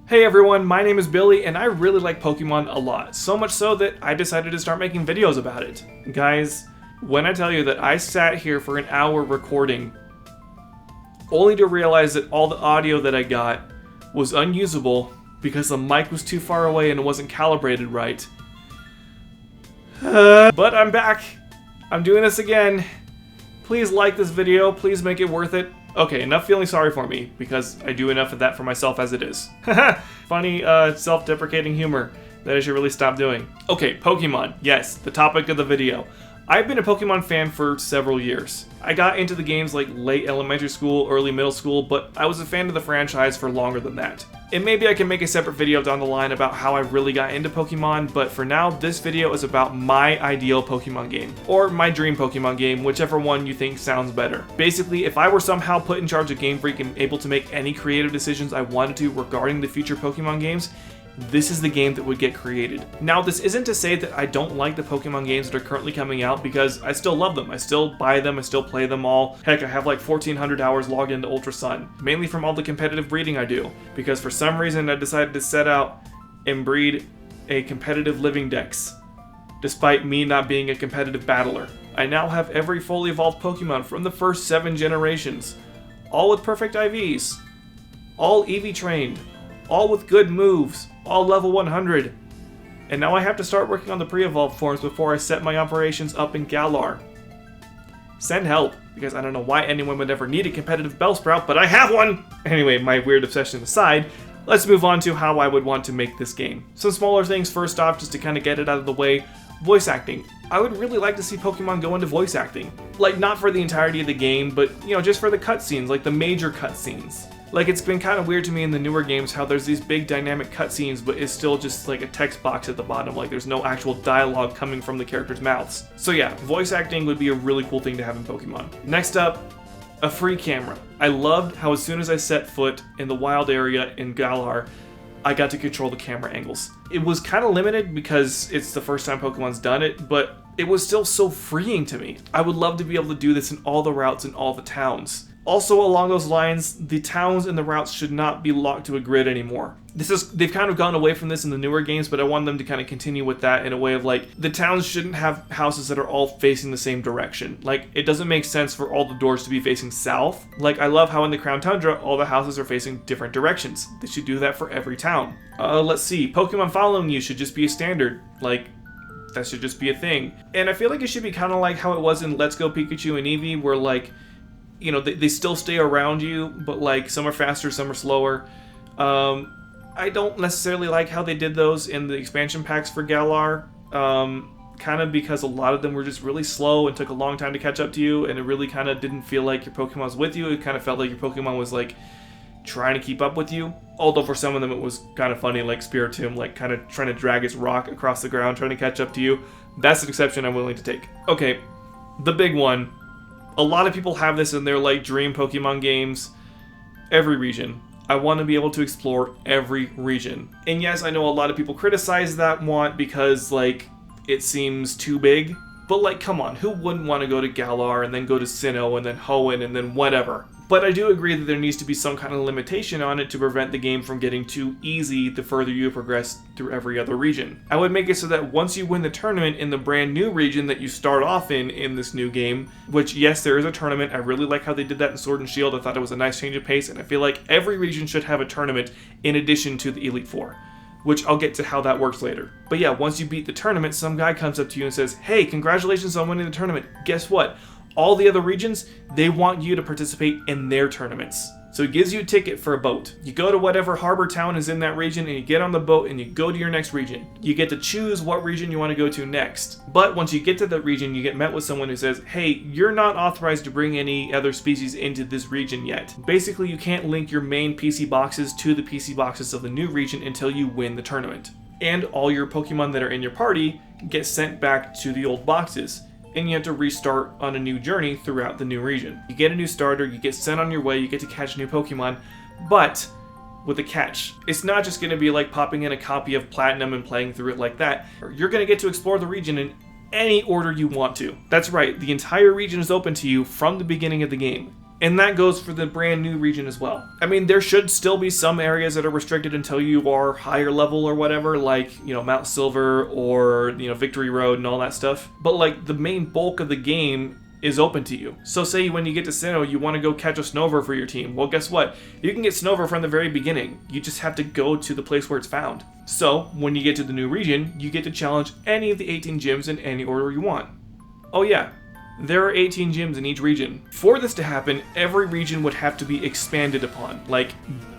Hey everyone, my name is Billy and I really like Pokemon a lot, so much so that I decided to start making videos about it. Guys, when I tell you that I sat here for an hour recording, only to realize that all the audio that I got was unusable because the mic was too far away and it wasn't calibrated right. But I'm back. I'm doing this again. Please like this video, please make it worth it. Okay, enough feeling sorry for me, because I do enough of that for myself as it is. Funny, self-deprecating humor that I should really stop doing. Okay, Pokemon. Yes, the topic of the video. I've been a Pokemon fan for several years. I got into the games like late elementary school, early middle school, but I was a fan of the franchise for longer than that. And maybe I can make a separate video down the line about how I really got into Pokemon, but for now, this video is about my ideal Pokemon game. Or my dream Pokemon game, whichever one you think sounds better. Basically, if I were somehow put in charge of Game Freak and able to make any creative decisions I wanted to regarding the future Pokemon games, this is the game that would get created. Now, this isn't to say that I don't like the Pokemon games that are currently coming out, because I still love them. I still buy them, I still play them all. Heck, I have like 1,400 hours logged into Ultra Sun, mainly from all the competitive breeding I do, because for some reason I decided to set out and breed a competitive living dex, despite me not being a competitive battler. I now have every fully evolved Pokemon from the first 7 generations, all with perfect IVs, all EV trained, all with good moves, all level 100. And now I have to start working on the pre-evolved forms before I set my operations up in Galar. Send help, because I don't know why anyone would ever need a competitive Bellsprout, but I have one! Anyway, my weird obsession aside, let's move on to how I would want to make this game. Some smaller things first off, just to kind of get it out of the way. Voice acting. I would really like to see Pokemon go into voice acting. Like, not for the entirety of the game, but, you know, just for the cutscenes, like the major cutscenes. Like, it's been kind of weird to me in the newer games how there's these big dynamic cutscenes, but it's still just like a text box at the bottom, like there's no actual dialogue coming from the characters' mouths. So yeah, voice acting would be a really cool thing to have in Pokemon. Next up, a free camera. I loved how as soon as I set foot in the wild area in Galar, I got to control the camera angles. It was kind of limited because it's the first time Pokemon's done it, but it was still so freeing to me. I would love to be able to do this in all the routes in all the towns. Also, along those lines, the towns and the routes should not be locked to a grid anymore. They've kind of gone away from this in the newer games, but I want them to kind of continue with that in a way of like, the towns shouldn't have houses that are all facing the same direction. Like, it doesn't make sense for all the doors to be facing south. Like, I love how in the Crown Tundra, all the houses are facing different directions. They should do that for every town. Let's see, Pokemon following you should just be a standard. Like, that should just be a thing. And I feel like it should be kind of like how it was in Let's Go Pikachu and Eevee, where like, you know, they still stay around you, but like some are faster, some are slower. I don't necessarily like how they did those in the expansion packs for Galar, kind of because a lot of them were just really slow and took a long time to catch up to you, and it really kind of didn't feel like your Pokemon was with you. It kind of felt like your Pokemon was like trying to keep up with you. Although for some of them it was kind of funny, like Spiritomb, like kind of trying to drag its rock across the ground, trying to catch up to you. That's an exception I'm willing to take. Okay, the big one. A lot of people have this in their like dream Pokemon games. Every region. I want to be able to explore every region. And yes, I know a lot of people criticize that want because like it seems too big. But like, come on, who wouldn't want to go to Galar and then go to Sinnoh and then Hoenn and then whatever? But I do agree that there needs to be some kind of limitation on it to prevent the game from getting too easy the further you progress through every other region. I would make it so that once you win the tournament in the brand new region that you start off in this new game, which yes, there is a tournament. I really like how they did that in Sword and Shield. I thought it was a nice change of pace, and I feel like every region should have a tournament in addition to the Elite Four, which I'll get to how that works later. But yeah, once you beat the tournament, some guy comes up to you and says, hey, congratulations on winning the tournament. Guess what? All the other regions, they want you to participate in their tournaments. So it gives you a ticket for a boat. You go to whatever harbor town is in that region and you get on the boat and you go to your next region. You get to choose what region you want to go to next. But once you get to that region, you get met with someone who says, hey, you're not authorized to bring any other species into this region yet. Basically, you can't link your main PC boxes to the PC boxes of the new region until you win the tournament. And all your Pokemon that are in your party get sent back to the old boxes, and you have to restart on a new journey throughout the new region. You get a new starter, you get sent on your way, you get to catch new Pokemon, but with a catch. It's not just going to be like popping in a copy of Platinum and playing through it like that. You're going to get to explore the region in any order you want to. That's right, the entire region is open to you from the beginning of the game. And that goes for the brand new region as well. I mean, there should still be some areas that are restricted until you are higher level or whatever, like, Mount Silver or, Victory Road and all that stuff. But, like, the main bulk of the game is open to you. So say when you get to Sinnoh, you want to go catch a Snover for your team. Well, guess what? You can get Snover from the very beginning. You just have to go to the place where it's found. So, when you get to the new region, you get to challenge any of the 18 gyms in any order you want. Oh yeah. There are 18 gyms in each region. For this to happen, every region would have to be expanded upon, like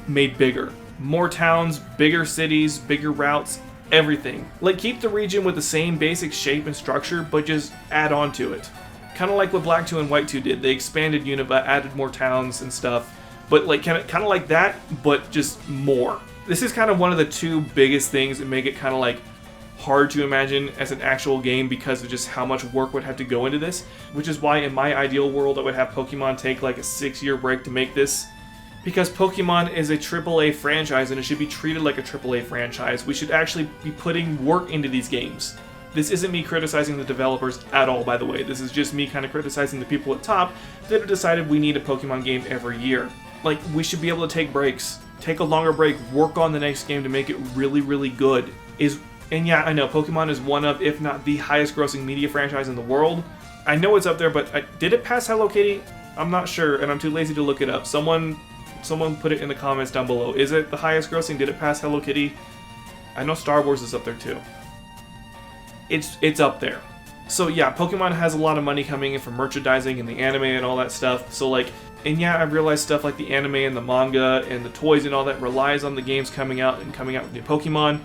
made bigger. More towns, bigger cities, bigger routes, everything. Like keep the region with the same basic shape and structure, but just add on to it. Kind of like what Black 2 and White 2 did. They expanded Unova, added more towns and stuff, but like kind of like that, but just more. This is kind of one of the two biggest things that make it kind of like hard to imagine as an actual game because of just how much work would have to go into this, which is why in my ideal world I would have Pokemon take like a 6-year break to make this, because Pokemon is a AAA franchise and it should be treated like a AAA franchise. We should actually be putting work into these games. This isn't me criticizing the developers at all, by the way. This is just me kind of criticizing the people at top that have decided we need a Pokemon game every year. Like, we should be able to take breaks, take a longer break, work on the next game to make it really, really good. And yeah, I know, Pokemon is one of, if not the highest grossing media franchise in the world. I know it's up there, but did it pass Hello Kitty? I'm not sure, and I'm too lazy to look it up. Someone put it in the comments down below. Is it the highest grossing? Did it pass Hello Kitty? I know Star Wars is up there too. It's up there. So yeah, Pokemon has a lot of money coming in from merchandising and the anime and all that stuff. So like, and yeah, I realize stuff like the anime and the manga and the toys and all that relies on the games coming out with new Pokemon.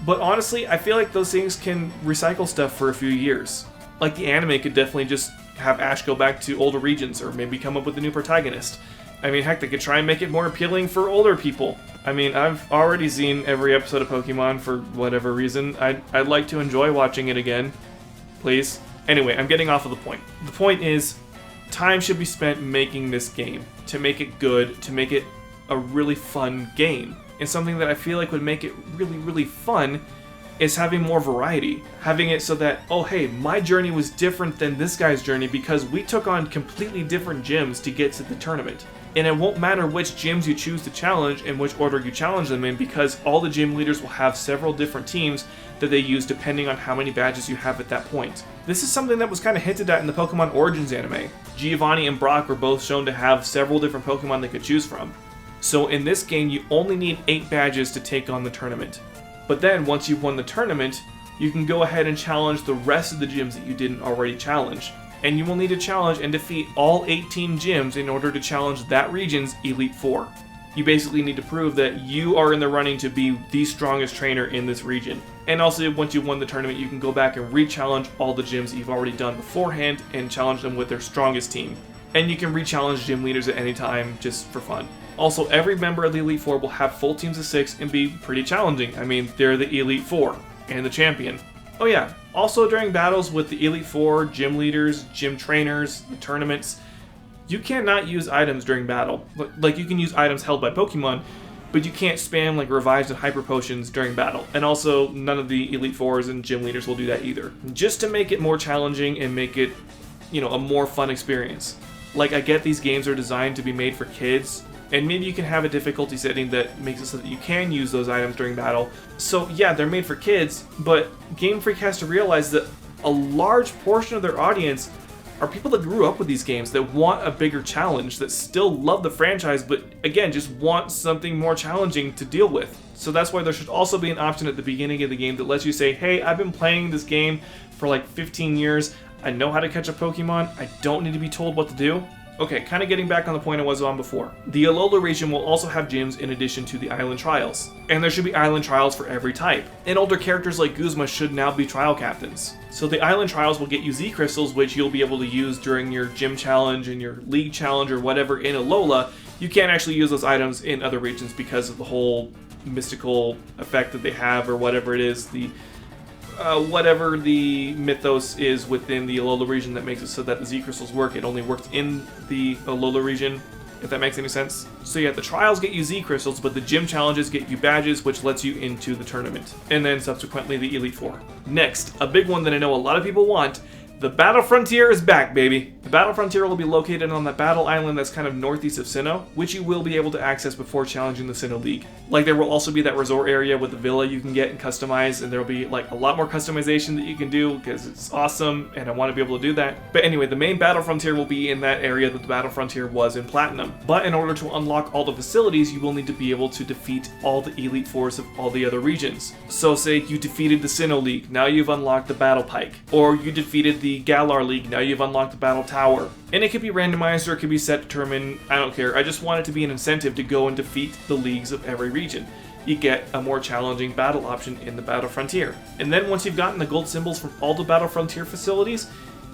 But honestly, I feel like those things can recycle stuff for a few years. Like the anime could definitely just have Ash go back to older regions or maybe come up with a new protagonist. I mean, heck, they could try and make it more appealing for older people. I mean, I've already seen every episode of Pokemon for whatever reason. I'd like to enjoy watching it again. Please. Anyway, I'm getting off of the point. The point is, time should be spent making this game. To make it good, to make it a really fun game. And something that I feel like would make it really, really fun is having more variety. Having it so that, oh hey, my journey was different than this guy's journey because we took on completely different gyms to get to the tournament. And it won't matter which gyms you choose to challenge and which order you challenge them in because all the gym leaders will have several different teams that they use depending on how many badges you have at that point. This is something that was kind of hinted at in the Pokemon Origins anime. Giovanni and Brock were both shown to have several different Pokemon they could choose from. So in this game, you only need 8 badges to take on the tournament. But then, once you've won the tournament, you can go ahead and challenge the rest of the gyms that you didn't already challenge. And you will need to challenge and defeat all 18 gyms in order to challenge that region's Elite Four. You basically need to prove that you are in the running to be the strongest trainer in this region. And also, once you've won the tournament, you can go back and re-challenge all the gyms that you've already done beforehand and challenge them with their strongest team. And you can re-challenge gym leaders at any time, just for fun. Also, every member of the Elite Four will have full teams of 6 and be pretty challenging. I mean, they're the Elite Four and the champion. Oh yeah, also during battles with the Elite Four, gym leaders, gym trainers, the tournaments, you cannot use items during battle. Like, you can use items held by Pokemon, but you can't spam like revives and hyper potions during battle. And also, none of the Elite Fours and gym leaders will do that either. Just to make it more challenging and make it, a more fun experience. Like, I get these games are designed to be made for kids, and maybe you can have a difficulty setting that makes it so that you can use those items during battle. So yeah, they're made for kids, but Game Freak has to realize that a large portion of their audience are people that grew up with these games, that want a bigger challenge, that still love the franchise, but again, just want something more challenging to deal with. So that's why there should also be an option at the beginning of the game that lets you say, hey, I've been playing this game for like 15 years, I know how to catch a Pokemon, I don't need to be told what to do. Okay, kind of getting back on the point I was on before. The Alola region will also have gyms in addition to the Island Trials. And there should be Island Trials for every type. And older characters like Guzma should now be trial captains. So the Island Trials will get you Z Crystals, which you'll be able to use during your gym challenge and your league challenge or whatever in Alola. You can't actually use those items in other regions because of the whole mystical effect that they have or whatever it is. Whatever the mythos is within the Alola region that makes it so that the Z Crystals work, it only works in the Alola region, if that makes any sense. So yeah, the trials get you Z Crystals, but the gym challenges get you badges, which lets you into the tournament. And then subsequently the Elite Four. Next, a big one that I know a lot of people want, The Battle Frontier is back, baby! The Battle Frontier will be located on that battle island that's kind of northeast of Sinnoh, which you will be able to access before challenging the Sinnoh League. Like, there will also be that resort area with the villa you can get and customize, and there will be like a lot more customization that you can do because it's awesome, and I want to be able to do that. But anyway, the main Battle Frontier will be in that area that the Battle Frontier was in Platinum. But in order to unlock all the facilities, you will need to be able to defeat all the Elite Fours of all the other regions. So say you defeated the Sinnoh League, now you've unlocked the Battle Pike. Or you defeated the Galar League, now you've unlocked the Battle Tower. And it could be randomized or it could be set determined, I don't care. I just want it to be an incentive to go and defeat the leagues of every region. You get a more challenging battle option in the Battle Frontier. And then once you've gotten the gold symbols from all the Battle Frontier facilities,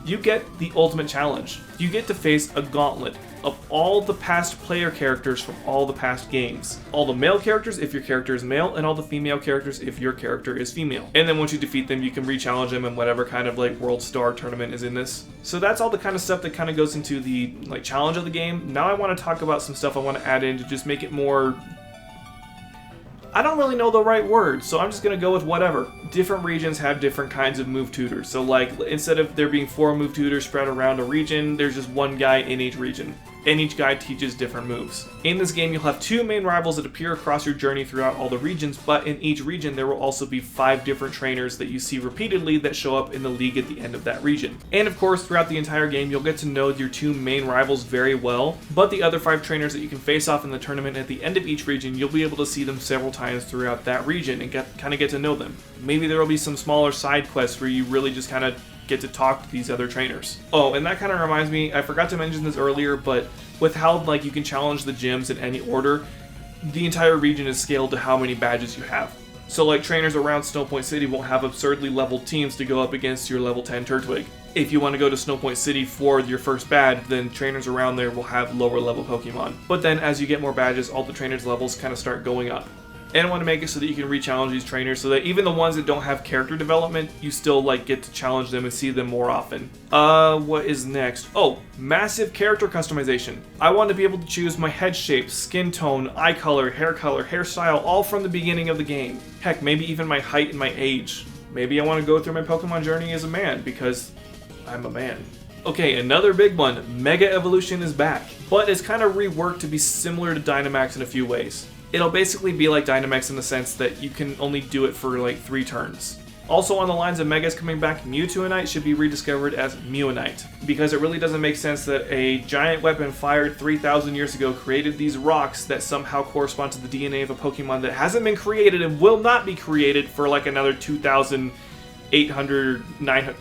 you get the ultimate challenge. You get to face a gauntlet of all the past player characters from all the past games. All the male characters if your character is male, and all the female characters if your character is female. And then once you defeat them, you can re-challenge them in whatever kind of like World Star tournament is in this. So that's all the kind of stuff that kind of goes into the like challenge of the game. Now I want to talk about some stuff I want to add in to just make it more... I don't really know the right word, so I'm just going to go with whatever. Different regions have different kinds of move tutors. So like, instead of there being 4 move tutors spread around a region, there's just one guy in each region. And each guy teaches different moves. In this game, you'll have 2 main rivals that appear across your journey throughout all the regions, but in each region there will also be 5 different trainers that you see repeatedly that show up in the league at the end of that region. And of course, throughout the entire game, you'll get to know your 2 main rivals very well, but the other 5 trainers that you can face off in the tournament at the end of each region, you'll be able to see them several times throughout that region and kind of get to know them. Maybe there will be some smaller side quests where you really just kind of get to talk to these other trainers. Oh, and that kind of reminds me, I forgot to mention this earlier, but with how like you can challenge the gyms in any order, the entire region is scaled to how many badges you have. So like trainers around Snowpoint City won't have absurdly leveled teams to go up against your level 10 Turtwig. If you want to go to Snowpoint City for your first badge, then trainers around there will have lower level Pokemon. But then as you get more badges, all the trainers' levels kind of start going up. And I want to make it so that you can re-challenge these trainers so that even the ones that don't have character development, you still like get to challenge them and see them more often. What is next? Oh, massive character customization. I want to be able to choose my head shape, skin tone, eye color, hairstyle, all from the beginning of the game. Heck, maybe even my height and my age. Maybe I want to go through my Pokemon journey as a man because I'm a man. Okay, another big one. Mega Evolution is back, but it's kind of reworked to be similar to Dynamax in a few ways. It'll basically be like Dynamax in the sense that you can only do it for like 3 turns. Also on the lines of Megas coming back, Mewtwoanite should be rediscovered as Mewanite, because it really doesn't make sense that a giant weapon fired 3,000 years ago created these rocks that somehow correspond to the DNA of a Pokemon that hasn't been created and will not be created for like another 2,800, 900,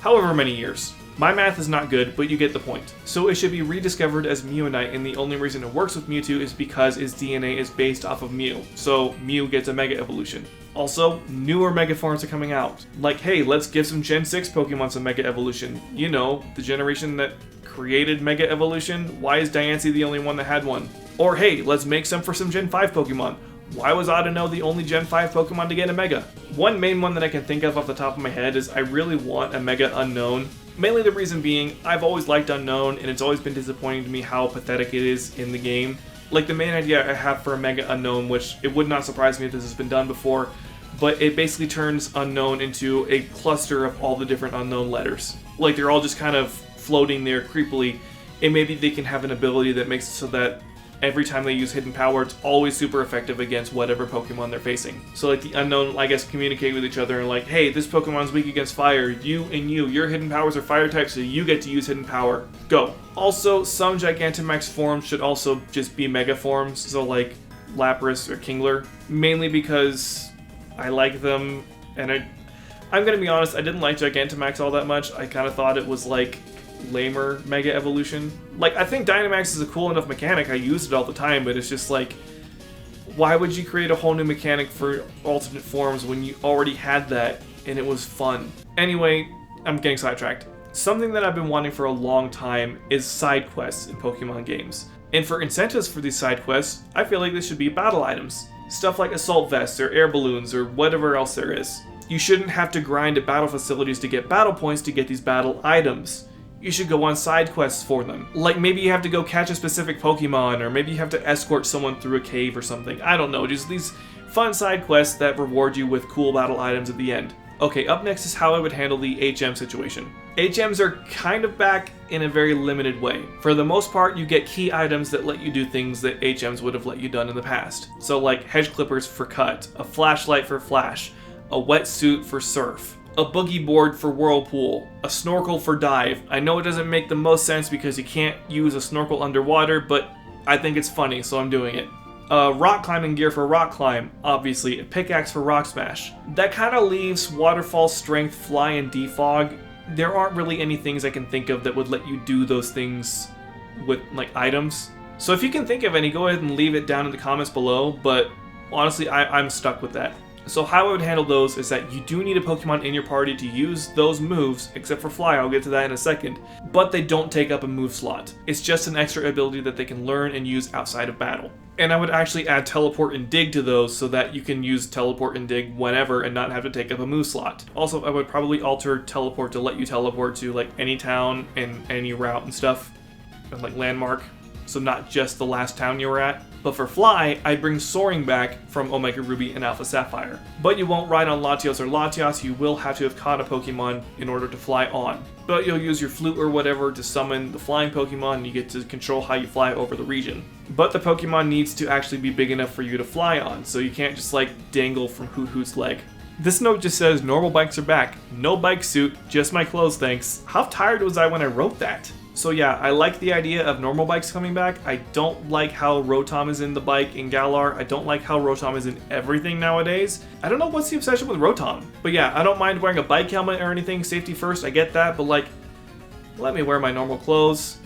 however many years. My math is not good, but you get the point. So it should be rediscovered as Mewanite, and the only reason it works with Mewtwo is because its DNA is based off of Mew, so Mew gets a Mega Evolution. Also, newer Mega Forms are coming out. Like, hey, let's give some Gen 6 Pokemon some Mega Evolution. You know, the generation that created Mega Evolution, why is Diancie the only one that had one? Or hey, let's make some for some Gen 5 Pokemon. Why was Audino the only Gen 5 Pokemon to get a Mega? One main one that I can think of off the top of my head is I really want a Mega Unknown. Mainly the reason being, I've always liked Unknown, and it's always been disappointing to me how pathetic it is in the game. Like the main idea I have for a Mega Unknown, which it would not surprise me if this has been done before, but it basically turns Unknown into a cluster of all the different Unknown letters. Like they're all just kind of floating there creepily, and maybe they can have an ability that makes it so that every time they use Hidden Power, it's always super effective against whatever Pokemon they're facing. So like the Unknown, I guess, communicate with each other and like, hey, this Pokemon's weak against fire, you and you, your Hidden Powers are fire types, so you get to use Hidden Power. Go. Also, some Gigantamax forms should also just be Mega forms, so like Lapras or Kingler, mainly because I like them, and I'm gonna be honest, I didn't like Gigantamax all that much. I kind of thought it was like lamer Mega Evolution. Like, I think Dynamax is a cool enough mechanic, I use it all the time, but it's just like, why would you create a whole new mechanic for alternate forms when you already had that and it was fun? Anyway, I'm getting sidetracked. Something that I've been wanting for a long time is side quests in Pokemon games. And for incentives for these side quests, I feel like they should be battle items. Stuff like assault vests or air balloons or whatever else there is. You shouldn't have to grind at battle facilities to get battle points to get these battle items. You should go on side quests for them. Like maybe you have to go catch a specific Pokemon, or maybe you have to escort someone through a cave or something. I don't know, just these fun side quests that reward you with cool battle items at the end. Okay, up next is how I would handle the HM situation. HMs are kind of back in a very limited way. For the most part, you get key items that let you do things that HMs would have let you done in the past. So like hedge clippers for cut, a flashlight for flash, a wetsuit for surf, a boogie board for whirlpool, a snorkel for dive. I know it doesn't make the most sense because you can't use a snorkel underwater, but I think it's funny, so I'm doing it. Rock climbing gear for rock climb, obviously, a pickaxe for rock smash. That kind of leaves waterfall, strength, fly, and defog. There aren't really any things I can think of that would let you do those things with, like, items. So if you can think of any, go ahead and leave it down in the comments below, but honestly, I'm stuck with that. So how I would handle those is that you do need a Pokemon in your party to use those moves, except for Fly, I'll get to that in a second, but they don't take up a move slot. It's just an extra ability that they can learn and use outside of battle. And I would actually add Teleport and Dig to those so that you can use Teleport and Dig whenever and not have to take up a move slot. Also, I would probably alter Teleport to let you teleport to like any town and any route and stuff, and like landmark, so not just the last town you were at. But for Fly, I'd bring Soaring back from Omega Ruby and Alpha Sapphire. But you won't ride on Latios or Latias, you will have to have caught a Pokemon in order to fly on. But you'll use your flute or whatever to summon the flying Pokemon and you get to control how you fly over the region. But the Pokemon needs to actually be big enough for you to fly on, so you can't just like dangle from Hoot Hoot's leg. This note just says normal bikes are back. No bike suit, just my clothes thanks. How tired was I when I wrote that? So yeah, I like the idea of normal bikes coming back. I don't like how Rotom is in the bike in Galar. I don't like how Rotom is in everything nowadays. I don't know what's the obsession with Rotom. But yeah, I don't mind wearing a bike helmet or anything. Safety first, I get that. But like, let me wear my normal clothes,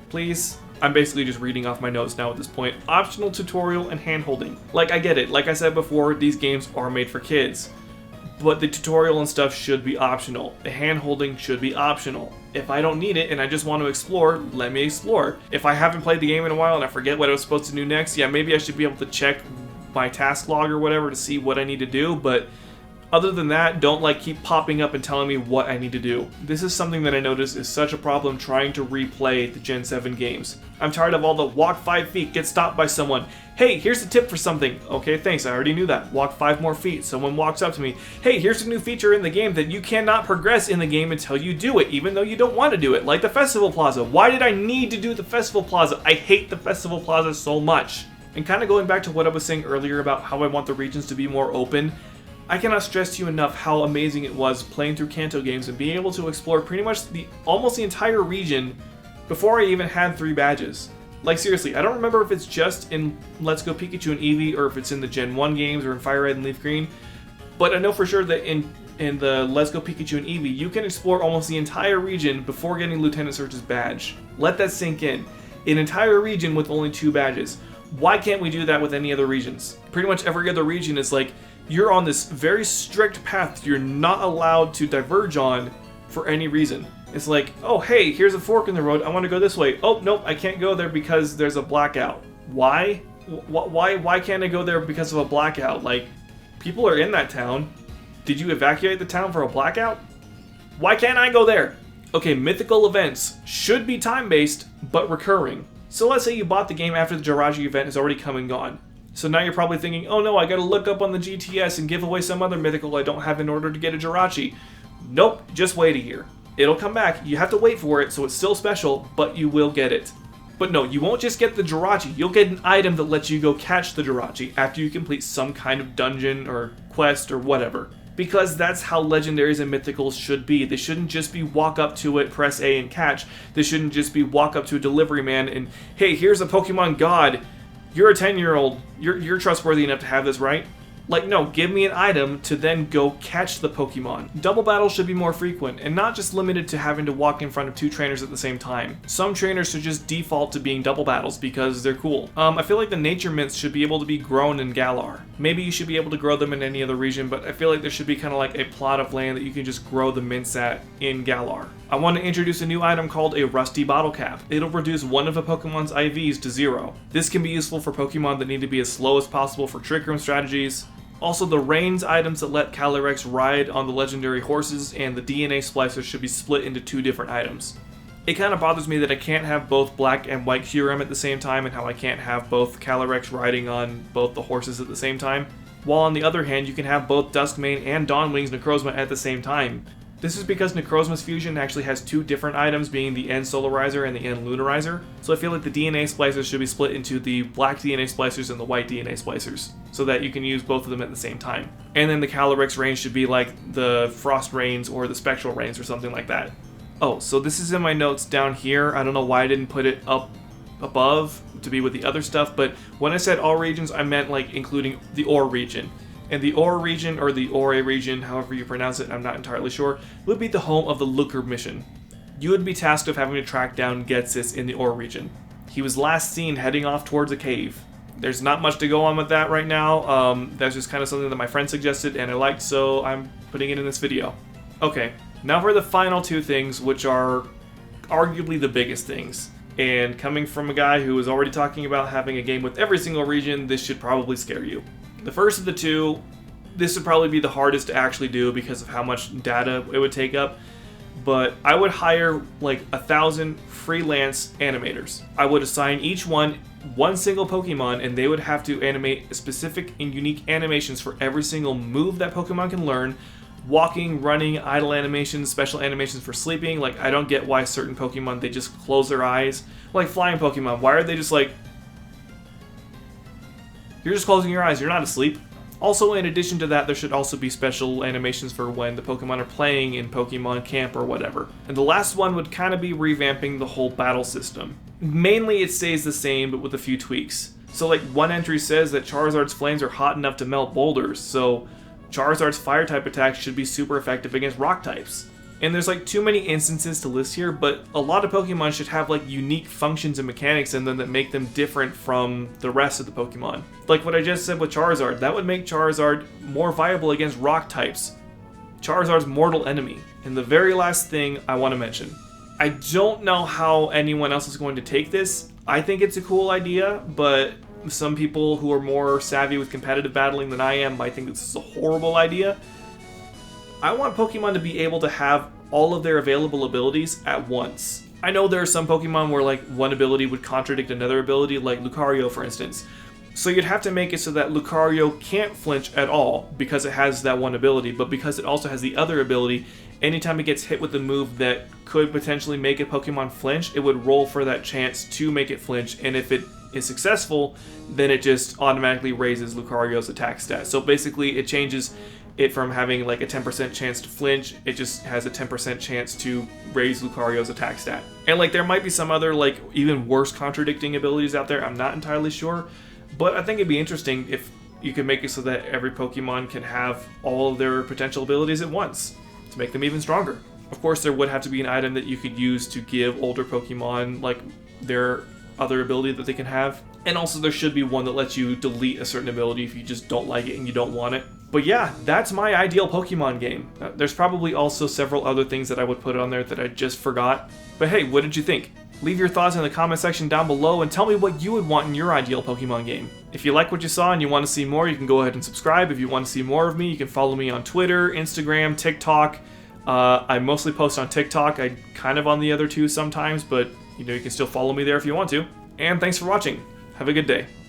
please. I'm basically just reading off my notes now at this point. Optional tutorial and hand-holding. Like, I get it. Like I said before, these games are made for kids. But the tutorial and stuff should be optional. The hand-holding should be optional. If I don't need it and I just want to explore, let me explore. If I haven't played the game in a while and I forget what I was supposed to do next, yeah, maybe I should be able to check my task log or whatever to see what I need to do, but other than that, don't like keep popping up and telling me what I need to do. This is something that I notice is such a problem trying to replay the Gen 7 games. I'm tired of all the walk 5 feet, get stopped by someone. Hey, here's a tip for something. Okay, thanks, I already knew that. Walk 5 more feet, someone walks up to me. Hey, here's a new feature in the game that you cannot progress in the game until you do it, even though you don't want to do it, like the Festival Plaza. Why did I need to do the Festival Plaza? I hate the Festival Plaza so much. And kind of going back to what I was saying earlier about how I want the regions to be more open, I cannot stress to you enough how amazing it was playing through Kanto games and being able to explore pretty much almost the entire region before I even had 3 badges. Like seriously, I don't remember if it's just in Let's Go Pikachu and Eevee or if it's in the Gen 1 games or in Fire Red and Leaf Green, but I know for sure that in the Let's Go Pikachu and Eevee, you can explore almost the entire region before getting Lieutenant Surge's badge. Let that sink in. An entire region with only 2 badges. Why can't we do that with any other regions? Pretty much every other region is like, you're on this very strict path you're not allowed to diverge on for any reason. It's like, oh hey, here's a fork in the road, I want to go this way. Oh nope, I can't go there because there's a blackout. Why? Why can't I go there because of a blackout? Like, people are in that town. Did you evacuate the town for a blackout? Why can't I go there? Okay, mythical events should be time-based, but recurring. So let's say you bought the game after the Jirachi event has already come and gone. So now you're probably thinking, oh no, I gotta look up on the GTS and give away some other mythical I don't have in order to get a Jirachi. Nope, just wait a year. It'll come back, you have to wait for it, so it's still special, but you will get it. But no, you won't just get the Jirachi, you'll get an item that lets you go catch the Jirachi after you complete some kind of dungeon or quest or whatever. Because that's how legendaries and mythicals should be. They shouldn't just be walk up to it, press A and catch. They shouldn't just be walk up to a delivery man and, hey, here's a Pokemon God. You're a 10-year-old, you're trustworthy enough to have this, right? Like, no, give me an item to then go catch the Pokemon. Double battles should be more frequent, and not just limited to having to walk in front of 2 trainers at the same time. Some trainers should just default to being double battles because they're cool. I feel like the nature mints should be able to be grown in Galar. Maybe you should be able to grow them in any other region, but I feel like there should be kind of like a plot of land that you can just grow the mints at in Galar. I want to introduce a new item called a Rusty Bottle Cap. It'll reduce one of a Pokemon's IVs to 0. This can be useful for Pokemon that need to be as slow as possible for Trick Room strategies. Also, the Reigns items that let Calyrex ride on the legendary horses and the DNA Splicer should be split into 2 different items. It kind of bothers me that I can't have both black and white Kyurem at the same time and how I can't have both Calyrex riding on both the horses at the same time. While on the other hand, you can have both Duskmane and Dawnwings Necrozma at the same time. This is because Necrozma's fusion actually has two different items, being the N Solarizer and the N Lunarizer. So I feel like the DNA splicers should be split into the black DNA splicers and the white DNA splicers, so that you can use both of them at the same time. And then the Calyrex range should be like the Frost Rains or the Spectral Rains or something like that. Oh, so this is in my notes down here. I don't know why I didn't put it up above to be with the other stuff, but when I said all regions, I meant like including the Ore region. And the Ore region, or the Ore region, however you pronounce it, I'm not entirely sure, would be the home of the Looker mission. You would be tasked with having to track down Getsis in the Ore region. He was last seen heading off towards a cave. There's not much to go on with that right now. That's just kind of something that my friend suggested and I liked, so I'm putting it in this video. Okay, now for the final two things, which are arguably the biggest things. And coming from a guy who was already talking about having a game with every single region, this should probably scare you. The first of the two, this would probably be the hardest to actually do because of how much data it would take up, but I would hire like 1,000 freelance animators. I would assign each one single Pokemon, and they would have to animate specific and unique animations for every single move that Pokemon can learn. Walking, running, idle animations, special animations for sleeping. Like, I don't get why certain Pokemon, they just close their eyes. Like flying Pokemon, why are they just like... You're just closing your eyes, you're not asleep. Also, in addition to that, there should also be special animations for when the Pokemon are playing in Pokemon Camp or whatever. And the last one would kind of be revamping the whole battle system. Mainly it stays the same, but with a few tweaks. So like, one entry says that Charizard's flames are hot enough to melt boulders, so Charizard's fire type attacks should be super effective against rock types. And there's like too many instances to list here, but a lot of Pokemon should have like unique functions and mechanics in them that make them different from the rest of the Pokemon. Like what I just said with Charizard, that would make Charizard more viable against rock types. Charizard's mortal enemy. And the very last thing I want to mention. I don't know how anyone else is going to take this. I think it's a cool idea, but some people who are more savvy with competitive battling than I am might think this is a horrible idea. I want Pokemon to be able to have all of their available abilities at once. I know there are some Pokemon where like one ability would contradict another ability, like Lucario for instance. So you'd have to make it so that Lucario can't flinch at all because it has that one ability, but because it also has the other ability, anytime it gets hit with a move that could potentially make a Pokemon flinch, it would roll for that chance to make it flinch, and if it is successful, then it just automatically raises Lucario's attack stat. So basically it changes it from having like a 10% chance to flinch, it just has a 10% chance to raise Lucario's attack stat. And like there might be some other like even worse contradicting abilities out there, I'm not entirely sure, but I think it'd be interesting if you could make it so that every Pokemon can have all of their potential abilities at once to make them even stronger. Of course, there would have to be an item that you could use to give older Pokemon like their other ability that they can have. And also there should be one that lets you delete a certain ability if you just don't like it and you don't want it. But yeah, that's my ideal Pokemon game. There's probably also several other things that I would put on there that I just forgot. But hey, what did you think? Leave your thoughts in the comment section down below and tell me what you would want in your ideal Pokemon game. If you like what you saw and you want to see more, you can go ahead and subscribe. If you want to see more of me, you can follow me on Twitter, Instagram, TikTok. I mostly post on TikTok. I kind of on the other two sometimes, but you know, you can still follow me there if you want to. And thanks for watching. Have a good day.